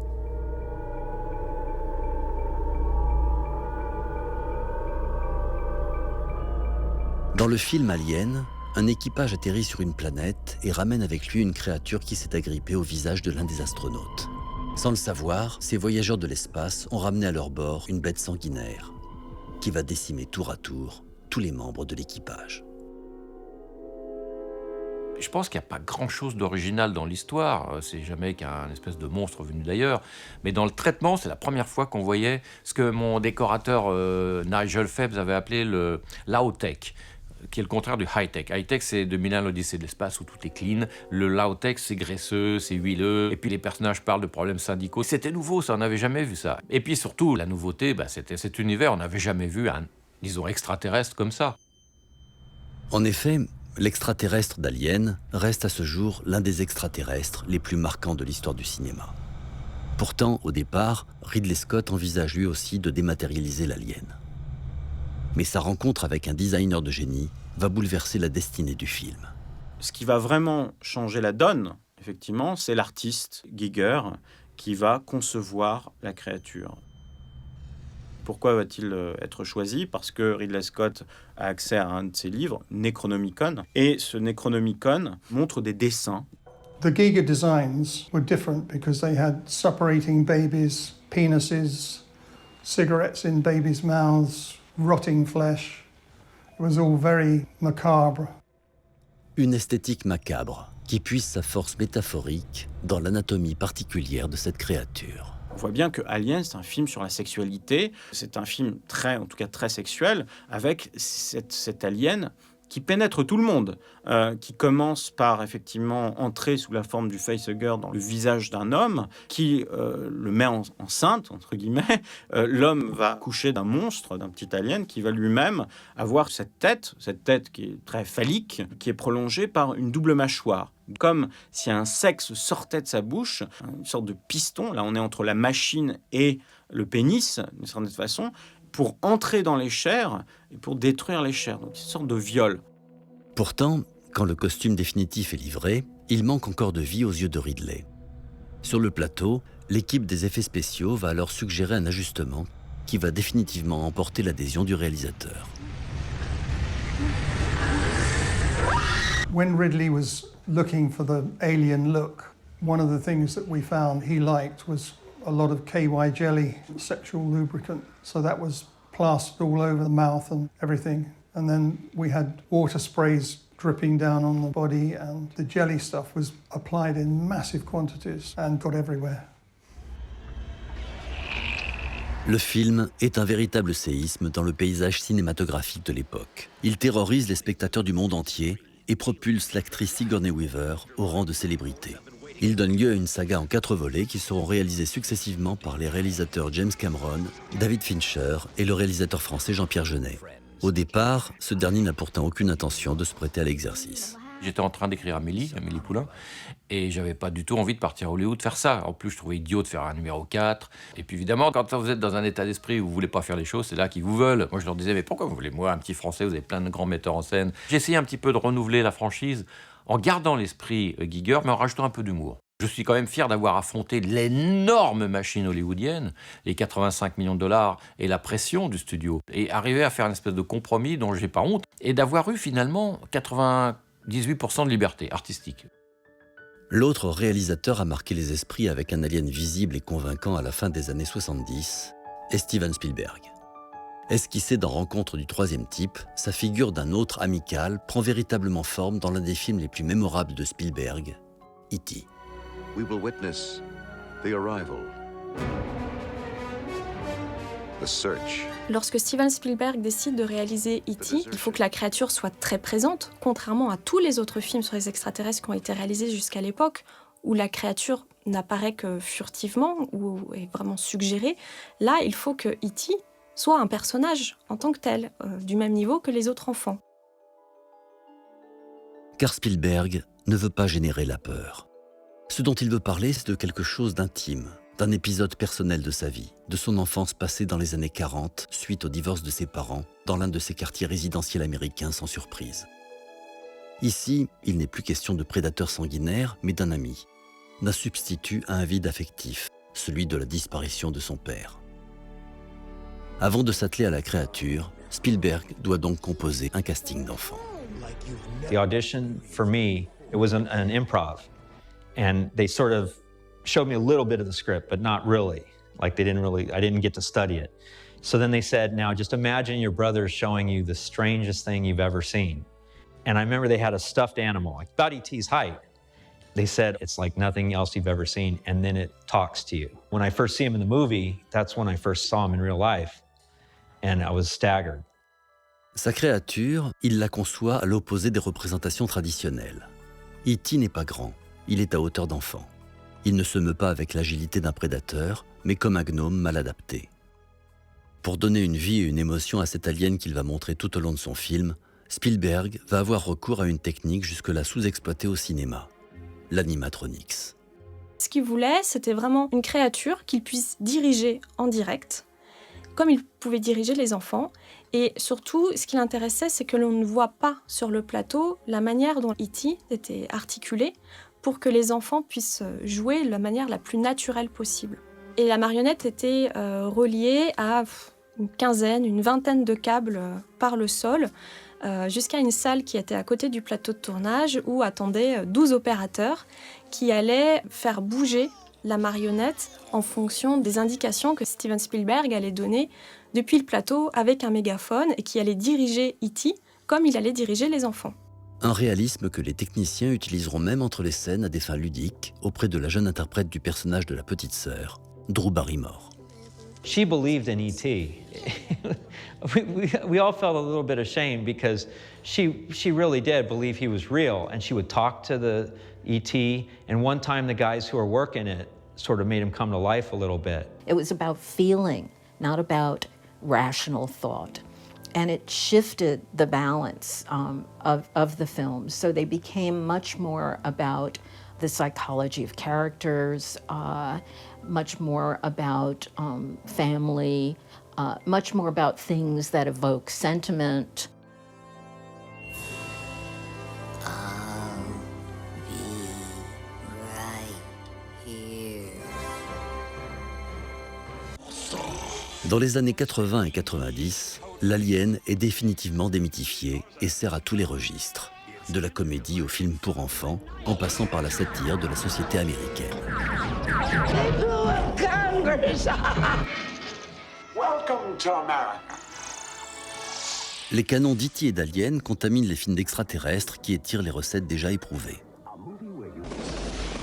Dans le film Alien, un équipage atterrit sur une planète et ramène avec lui une créature qui s'est agrippée au visage de l'un des astronautes. Sans le savoir, ces voyageurs de l'espace ont ramené à leur bord une bête sanguinaire qui va décimer tour à tour tous les membres de l'équipage. Je pense qu'il n'y a pas grand-chose d'original dans l'histoire. C'est jamais qu'un espèce de monstre venu d'ailleurs. Mais dans le traitement, c'est la première fois qu'on voyait ce que mon décorateur Nigel Phelps avait appelé le low-tech, qui est le contraire du high-tech. High-tech, c'est 2001, l'Odyssée de l'espace, où tout est clean. Le low-tech, c'est graisseux, c'est huileux. Et puis les personnages parlent de problèmes syndicaux. C'était nouveau, ça, on n'avait jamais vu ça. Et puis surtout, la nouveauté, c'était cet univers. On n'avait jamais vu un, disons, extraterrestre comme ça. En effet, l'extraterrestre d'Alien reste à ce jour l'un des extraterrestres les plus marquants de l'histoire du cinéma. Pourtant, au départ, Ridley Scott envisage lui aussi de dématérialiser l'alien. Mais sa rencontre avec un designer de génie va bouleverser la destinée du film. Ce qui va vraiment changer la donne, effectivement, c'est l'artiste Giger qui va concevoir la créature. Pourquoi va-t-il être choisi? Parce que Ridley Scott a accès à un de ses livres, Necronomicon, et ce Necronomicon montre des dessins. The Giger designs were different because they had separating babies, penises, cigarettes in babies' mouths, rotting flesh. It was all very macabre. Une esthétique macabre qui puise sa force métaphorique dans l'anatomie particulière de cette créature. On voit bien que Alien, c'est un film sur la sexualité. C'est un film en tout cas très sexuel, avec cet alien qui pénètre tout le monde, qui commence par effectivement entrer sous la forme du facehugger dans le visage d'un homme, qui le met enceinte, entre guillemets. L'homme va coucher d'un monstre, d'un petit alien, qui va lui-même avoir cette tête qui est très phallique, qui est prolongée par une double mâchoire. Comme si un sexe sortait de sa bouche, une sorte de piston. Là, on est entre la machine et le pénis, d'une certaine façon, pour entrer dans les chairs et pour détruire les chairs. Donc, c'est une sorte de viol. Pourtant, quand le costume définitif est livré, il manque encore de vie aux yeux de Ridley. Sur le plateau, l'équipe des effets spéciaux va alors suggérer un ajustement qui va définitivement emporter l'adhésion du réalisateur. When Ridley was looking for the alien look, one of the things that we found he liked was a lot of KY jelly, sexual lubricant. So that was plastered all over the mouth and everything. And then we had water sprays dripping down on the body, and the jelly stuff was applied in massive quantities and got everywhere. Le film est un véritable séisme dans le paysage cinématographique de l'époque. Il terrorise les spectateurs du monde entier et propulse l'actrice Sigourney Weaver au rang de célébrité. Il donne lieu à une saga en 4 volets qui seront réalisés successivement par les réalisateurs James Cameron, David Fincher et le réalisateur français Jean-Pierre Jeunet. Au départ, ce dernier n'a pourtant aucune intention de se prêter à l'exercice. J'étais en train d'écrire Amélie Poulain, et j'avais pas du tout envie de partir à Hollywood faire ça. En plus, je trouvais idiot de faire un numéro 4. Et puis évidemment, quand vous êtes dans un état d'esprit où vous voulez pas faire les choses, c'est là qu'ils vous veulent. Moi, je leur disais, mais pourquoi vous voulez moi, un petit Français, vous avez plein de grands metteurs en scène. J'ai essayé un petit peu de renouveler la franchise en gardant l'esprit Giger, mais en rajoutant un peu d'humour. Je suis quand même fier d'avoir affronté l'énorme machine hollywoodienne, les 85 millions de dollars et la pression du studio, et arriver à faire une espèce de compromis dont j'ai pas honte, et d'avoir eu finalement 98% de liberté artistique. L'autre réalisateur à marquer les esprits avec un alien visible et convaincant à la fin des années 70 est Steven Spielberg. Esquissé dans Rencontre du troisième type, sa figure d'un autre amical prend véritablement forme dans l'un des films les plus mémorables de Spielberg, E.T. We will witness the arrival the search. Lorsque Steven Spielberg décide de réaliser E.T., il faut que la créature soit très présente, contrairement à tous les autres films sur les extraterrestres qui ont été réalisés jusqu'à l'époque, où la créature n'apparaît que furtivement ou est vraiment suggérée. Là, il faut que E.T. soit un personnage en tant que tel, du même niveau que les autres enfants. Car Spielberg ne veut pas générer la peur. Ce dont il veut parler, c'est de quelque chose d'intime, d'un épisode personnel de sa vie, de son enfance passée dans les années 40, suite au divorce de ses parents, dans l'un de ces quartiers résidentiels américains sans surprise. Ici, il n'est plus question de prédateur sanguinaire, mais d'un ami, d'un substitut à un vide affectif, celui de la disparition de son père. Avant de s'atteler à la créature, Spielberg doit donc composer un casting d'enfants. The audition, for me, it was an improv. And they sort of showed me a little bit of the script, but not really. Like I didn't get to study it. So then they said, now just imagine your brother showing you the strangest thing you've ever seen. And I remember they had a stuffed animal, like about E.T.'s height. They said, it's like nothing else you've ever seen, and then it talks to you. When I first see him in the movie, that's when I first saw him in real life, and I was staggered. Sa créature, il la conçoit à l'opposé des représentations traditionnelles. E.T. n'est pas grand, il est à hauteur d'enfant. Il ne se meut pas avec l'agilité d'un prédateur, mais comme un gnome mal adapté. Pour donner une vie et une émotion à cet alien qu'il va montrer tout au long de son film, Spielberg va avoir recours à une technique jusque-là sous-exploitée au cinéma, l'animatronics. Ce qu'il voulait, c'était vraiment une créature qu'il puisse diriger en direct, comme il pouvait diriger les enfants. Et surtout, ce qui l'intéressait, c'est que l'on ne voit pas sur le plateau la manière dont E.T. était articulé pour que les enfants puissent jouer de la manière la plus naturelle possible. Et la marionnette était reliée à une quinzaine, une vingtaine de câbles par le sol, jusqu'à une salle qui était à côté du plateau de tournage où attendaient 12 opérateurs qui allaient faire bouger la marionnette en fonction des indications que Steven Spielberg allait donner depuis le plateau avec un mégaphone et qui allait diriger E.T. comme il allait diriger les enfants. Un réalisme que les techniciens utiliseront même entre les scènes à des fins ludiques auprès de la jeune interprète du personnage de la petite sœur, Drew Barrymore. She believed in E.T. we all felt a little bit ashamed because she really did believe he was real, and she would talk to the E.T. And one time the guys who were working it sort of made him come to life a little bit. It was about feeling, not about rational thought. And it shifted the balance of the films. So they became much more about the psychology of characters, much more about family, much more about things that evoke sentiment. Dans les années 80 et 90, l'alien est définitivement démythifié et sert à tous les registres, de la comédie au film pour enfants, en passant par la satire de la société américaine. Welcome to America. Les canons d'E.T. et d'Alien contaminent les films d'extraterrestres qui étirent les recettes déjà éprouvées.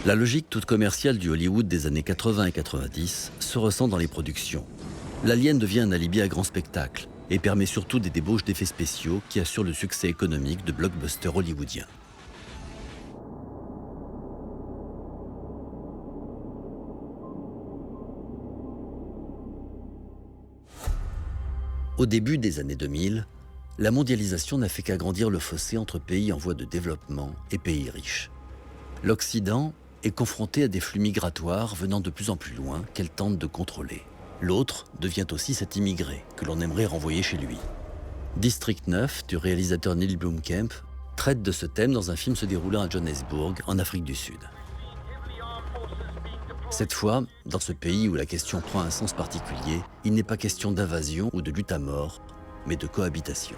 La logique toute commerciale du Hollywood des années 80 et 90 se ressent dans les productions. L'Alien devient un alibi à grand spectacle et permet surtout des débauches d'effets spéciaux qui assurent le succès économique de blockbusters hollywoodiens. Au début des années 2000, la mondialisation n'a fait qu'agrandir le fossé entre pays en voie de développement et pays riches. L'Occident est confronté à des flux migratoires venant de plus en plus loin qu'elle tente de contrôler. L'autre devient aussi cet immigré que l'on aimerait renvoyer chez lui. District 9 du réalisateur Neil Blomkamp traite de ce thème dans un film se déroulant à Johannesburg, en Afrique du Sud. Cette fois, dans ce pays où la question prend un sens particulier, il n'est pas question d'invasion ou de lutte à mort, mais de cohabitation.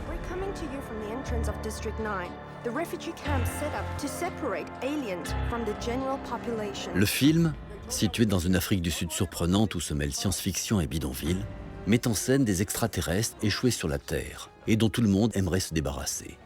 We're coming to you from the entrance of District 9, the refugee camp set up to separate aliens from the general population. Le film, situé dans une Afrique du Sud surprenante où se mêlent science-fiction et bidonville, met en scène des extraterrestres échoués sur la Terre et dont tout le monde aimerait se débarrasser.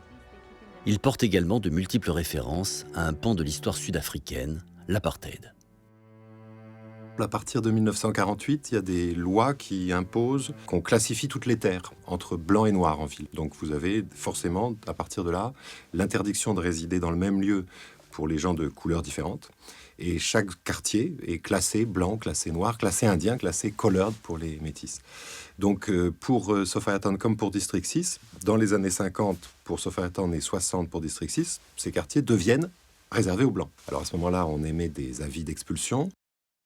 Il porte également de multiples références à un pan de l'histoire sud-africaine, l'apartheid. 'Cause we're coming to you from the entrance of District 9, the refugee camp set up to separate aliens from the general population. Le film, situé dans une Afrique du Sud surprenante où se mêlent science-fiction et bidonville, met en scène des extraterrestres échoués sur la Terre et dont tout le monde aimerait se débarrasser. Il porte également de multiples références à un pan de l'histoire sud-africaine, l'apartheid. À partir de 1948, il y a des lois qui imposent qu'on classifie toutes les terres entre blanc et noir en ville. Donc vous avez forcément, à partir de là, l'interdiction de résider dans le même lieu pour les gens de couleurs différentes. Et chaque quartier est classé blanc, classé noir, classé indien, classé colored pour les métis. Donc pour Sophiatown comme pour District 6, dans les années 50 pour Sophiatown et 60 pour District 6, ces quartiers deviennent réservés aux blancs. Alors à ce moment-là, on émet des avis d'expulsion.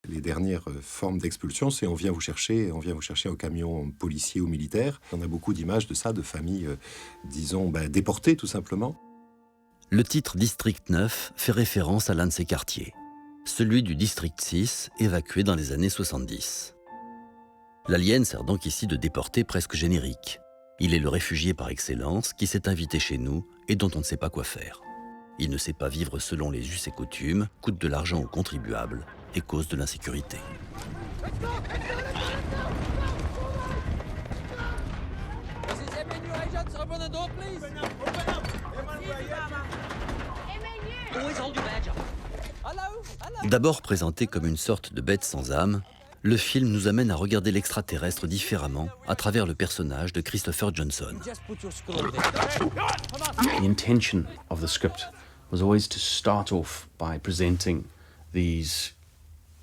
Les dernières formes d'expulsion, c'est on vient vous chercher au camion policier ou militaire. On a beaucoup d'images de ça, de familles, disons, déportées tout simplement. Le titre District 9 fait référence à l'un de ces quartiers, celui du District 6, évacué dans les années 70. L'alien sert donc ici de déporté presque générique. Il est le réfugié par excellence qui s'est invité chez nous et dont on ne sait pas quoi faire. Il ne sait pas vivre selon les us et coutumes, coûte de l'argent aux contribuables et cause de l'insécurité. D'abord présenté comme une sorte de bête sans âme, le film nous amène à regarder l'extraterrestre différemment à travers le personnage de Christopher Johnson. The intention of the script was always to start off by presenting these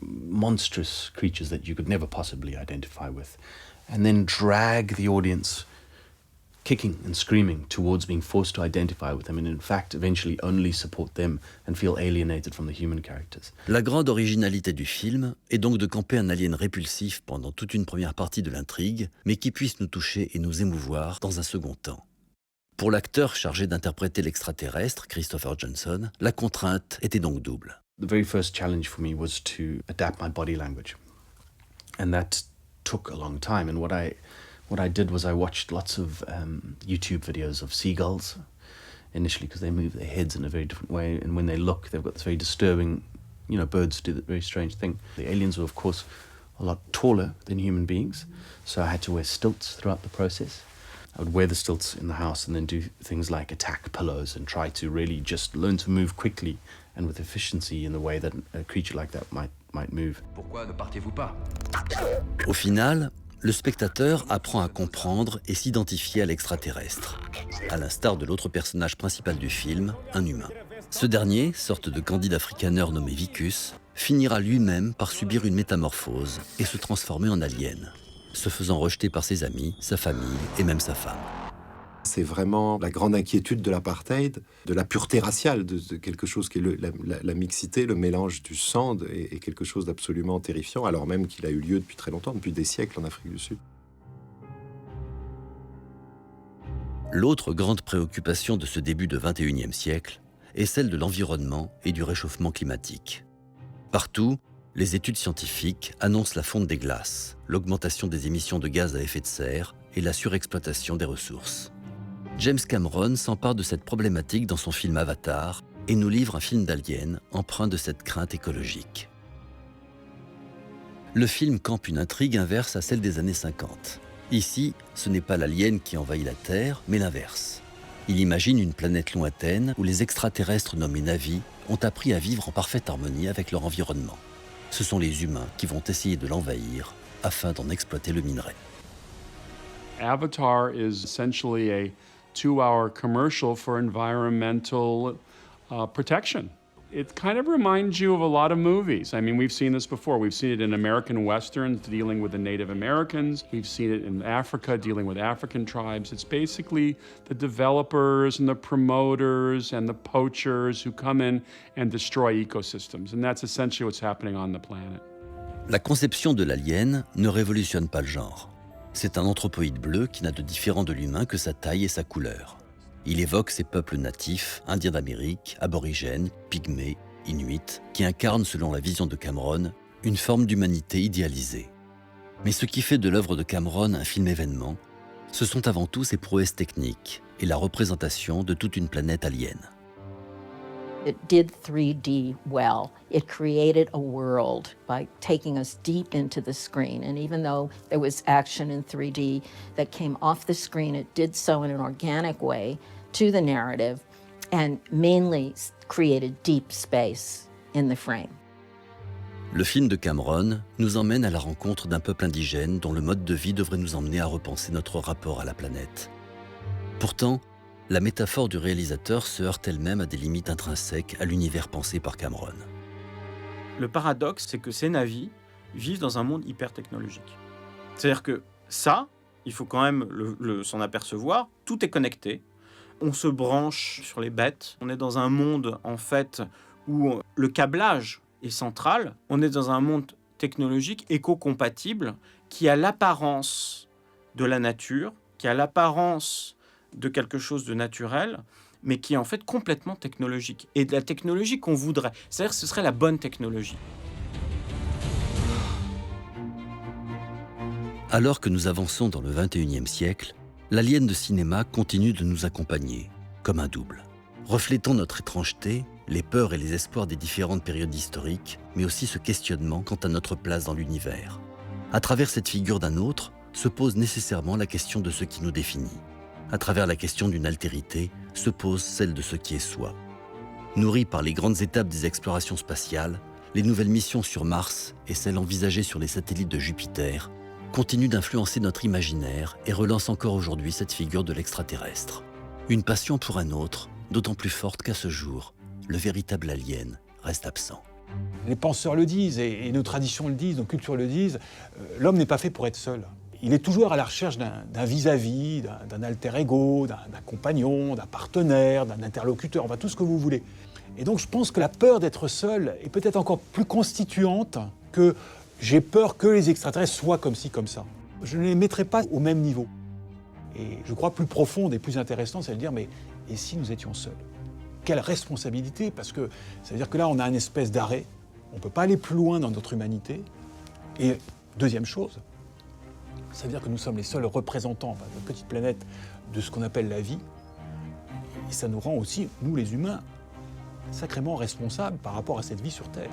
monstrous creatures that you could never possibly identify with, and then drag the audience kicking and screaming towards being forced to identify with them, and in fact eventually only support them and feel alienated from the human characters. La grande originalité du film est donc de camper un alien répulsif pendant toute une première partie de l'intrigue, mais qui puisse nous toucher et nous émouvoir dans un second temps. Pour l'acteur chargé d'interpréter l'extraterrestre, Christopher Johnson, la contrainte était donc double. The very first challenge for me was to adapt my body language, and that took a long time. And what I did was I watched lots of YouTube videos of seagulls initially, because they move their heads in a very different way, and when they look, they've got this very disturbing, birds do that very strange thing. The aliens were, of course, a lot taller than human beings, so I had to wear stilts throughout the process. I would wear the stilts in the house and then do things like attack pillows and try to really just learn to move quickly and with efficiency in the way that a creature like that might move. Pourquoi ne partez-vous pas? Au final, le spectateur apprend à comprendre et s'identifier à l'extraterrestre, à l'instar de l'autre personnage principal du film, un humain. Ce dernier, sorte de Candide africaner nommé Vicus, finira lui-même par subir une métamorphose et se transformer en alien, se faisant rejeter par ses amis, sa famille et même sa femme. C'est vraiment la grande inquiétude de l'apartheid, de la pureté raciale, de quelque chose qui est la mixité, le mélange du sang est quelque chose d'absolument terrifiant, alors même qu'il a eu lieu depuis très longtemps, depuis des siècles en Afrique du Sud. L'autre grande préoccupation de ce début de XXIe siècle est celle de l'environnement et du réchauffement climatique. Partout, les études scientifiques annoncent la fonte des glaces, l'augmentation des émissions de gaz à effet de serre et la surexploitation des ressources. James Cameron s'empare de cette problématique dans son film Avatar et nous livre un film d'alien empreint de cette crainte écologique. Le film campe une intrigue inverse à celle des années 50. Ici, ce n'est pas l'alien qui envahit la Terre, mais l'inverse. Il imagine une planète lointaine où les extraterrestres nommés Na'vi ont appris à vivre en parfaite harmonie avec leur environnement. Ce sont les humains qui vont essayer de l'envahir afin d'en exploiter le minerai. Avatar is essentially a 2-hour commercial for environmental protection. It kind of reminds you of a lot of movies. I mean, we've seen this before. We've seen it in American Westerns dealing with the Native Americans. We've seen it in Africa dealing with African tribes. It's basically the developers and the promoters and the poachers who come in and destroy ecosystems. And that's essentially what's happening on the planet. La conception de l'alien ne révolutionne pas le genre. C'est un anthropoïde bleu qui n'a de différent de l'humain que sa taille et sa couleur. Il évoque ces peuples natifs, indiens d'Amérique, aborigènes, pygmées, inuits, qui incarnent, selon la vision de Cameron, une forme d'humanité idéalisée. Mais ce qui fait de l'œuvre de Cameron un film événement, ce sont avant tout ses prouesses techniques et la représentation de toute une planète alien. It did 3D well. It created a world by taking us deep into the screen. And even though there was action in 3D that came off the screen, it did so in an organic way to the narrative and mainly created deep space in the frame. Le film de Cameron nous emmène à la rencontre d'un peuple indigène dont le mode de vie devrait nous emmener à repenser notre rapport à la planète. Pourtant, la métaphore du réalisateur se heurte elle-même à des limites intrinsèques à l'univers pensé par Cameron. Le paradoxe, c'est que ces Na'vi vivent dans un monde hyper technologique. C'est-à-dire que ça, il faut quand même s'en apercevoir, tout est connecté. On se branche sur les bêtes. On est dans un monde, en fait, où le câblage est central. On est dans un monde technologique éco-compatible qui a l'apparence de la nature, qui a l'apparence de quelque chose de naturel, mais qui est en fait complètement technologique. Et de la technologie qu'on voudrait. C'est-à-dire que ce serait la bonne technologie. Alors que nous avançons dans le XXIe siècle, l'alien de cinéma continue de nous accompagner, comme un double. Reflétant notre étrangeté, les peurs et les espoirs des différentes périodes historiques, mais aussi ce questionnement quant à notre place dans l'univers. À travers cette figure d'un autre, se pose nécessairement la question de ce qui nous définit. À travers la question d'une altérité, se pose celle de ce qui est soi. Nourries par les grandes étapes des explorations spatiales, les nouvelles missions sur Mars et celles envisagées sur les satellites de Jupiter continuent d'influencer notre imaginaire et relancent encore aujourd'hui cette figure de l'extraterrestre. Une passion pour un autre, d'autant plus forte qu'à ce jour, le véritable alien reste absent. Les penseurs le disent, et nos traditions le disent, nos cultures le disent, l'homme n'est pas fait pour être seul. Il est toujours à la recherche d'un vis-à-vis, d'un alter ego, d'un compagnon, d'un partenaire, d'un interlocuteur, enfin tout ce que vous voulez. Et donc je pense que la peur d'être seul est peut-être encore plus constituante que j'ai peur que les extraterrestres soient comme ci, comme ça. Je ne les mettrai pas au même niveau. Et je crois plus profonde et plus intéressante, c'est de dire, mais et si nous étions seuls ? Quelle responsabilité, parce que ça veut dire que là, on a une espèce d'arrêt. On ne peut pas aller plus loin dans notre humanité. Et deuxième chose, ça veut dire que nous sommes les seuls représentants, enfin, de notre petite planète, de ce qu'on appelle la vie. Et ça nous rend aussi, nous les humains, sacrément responsables par rapport à cette vie sur Terre.